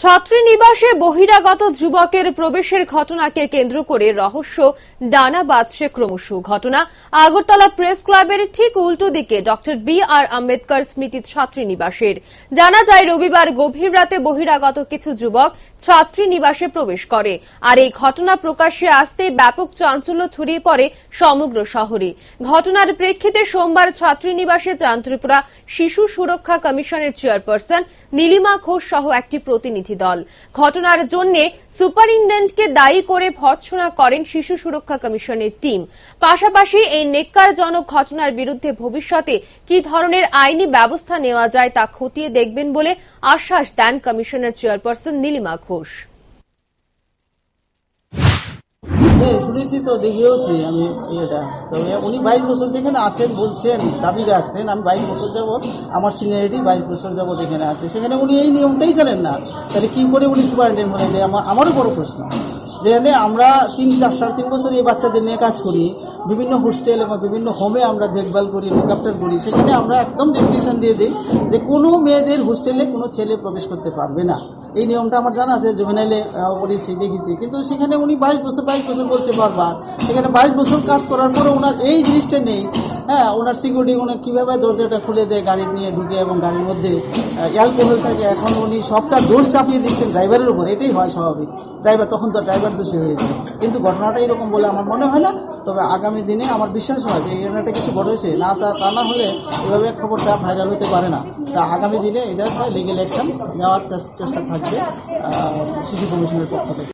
ছাত্রীনিবাসে বহিরাগত যুবকের প্রবেশের ঘটনাকে কেন্দ্র করে রহস্য ডানা বাঁধছে ক্রমশ। ঘটনা আগরতলা প্রেস ক্লাবের ঠিক উল্টো দিকে ডক্টর বি.আর. আম্বেদকর স্মৃতি ছাত্রীনিবাসের। জানা যায়, রবিবার গভীর রাতে বহিরাগত কিছু যুবক ছাত্রীনিবাসে প্রবেশ করে, আর এই ঘটনা প্রকাশ্যে আসতেই ব্যাপক চাঞ্চল্য ছড়িয়ে পড়ে সমগ্র শহরে। ঘটনার প্রেক্ষিতে সোমবার ছাত্রীনিবাসে ত্রিপুরা শিশু সুরক্ষা কমিশনের চেয়ারপারসন নীলিমা ঘোষ সহ একটি প্রতিনিধি দল। ঘটনার জন্য সুপারিনটেন্ডেন্টকে দায়ী করে ভর্ৎসনা করেন শিশু সুরক্ষা কমিশনের টিম। পাশাপাশি এই নেক্কারজনক ঘটনার বিরুদ্ধে ভবিষ্যতে কি ধরনের আইনি ব্যবস্থা নেওয়া যায় তা খতিয়ে দেখবেন বলে আশ্বাস দেন কমিশনের চেয়ারপারসন নীলিমা ঘোষ। শুনেছি তো, দেখিয়েওছি আমি এটা। তবে উনি 22 বছর যেখানে আছেন বলছেন, দাবি রাখছেন আমি 22 বছর যাবৎ, আমার সিনিয়রিটি 22 বছর যাবৎ এখানে আছে, সেখানে উনি এই নিয়মটাই জানেন না, তাহলে কি করে উনি সুপারিনটেন্ডেন্ট হলেন? আমারও বড় প্রশ্ন। যেখানে আমরা 3-3.5 বছর এই বাচ্চাদের নিয়ে কাজ করি, বিভিন্ন হোস্টেল এবং বিভিন্ন হোমে আমরা দেখভাল করি, লুকআফটার করি, সেখানে আমরা একদম রেস্ট্রিকশন দিয়ে দিই যে কোনো মেয়েদের হোস্টেলে কোনো ছেলে প্রবেশ করতে পারবে না। এই নিয়মটা আমার জানা আছে, জুভেনাইলে পড়েছি, দেখেছি। কিন্তু সেখানে উনি 22 বছর বলছে বারবার। সেখানে 22 বছর কাজ করার পরে ওনার এই জিনিসটা নেই। হ্যাঁ, ওনার সিকিউরিটি উনি কীভাবে দরজাটা খুলে দেয়, গাড়ি নিয়ে ঢুকে, এবং গাড়ির মধ্যে অ্যালকোহল থাকে। এখন উনি সবটা দোষ চাপিয়ে দিচ্ছেন ড্রাইভারের উপর। এটাই হয় স্বাভাবিক, ড্রাইভার তখন তো ড্রাইভার দোষী হয়েছে। কিন্তু ঘটনাটা এরকম বলে আমার মনে হয় না। তবে আগামী দিনে আমার বিশ্বাস হয় যে এই ঘটনাটা কিছু ঘটেছে না, তা না হলে এভাবে খবরটা ভাইরাল হতে পারে না। তা আগামী দিনে এটা লিগ্যাল অ্যাকশন নেওয়ার চেষ্টা থাকবে শিশু কমিশনের পক্ষ থেকে।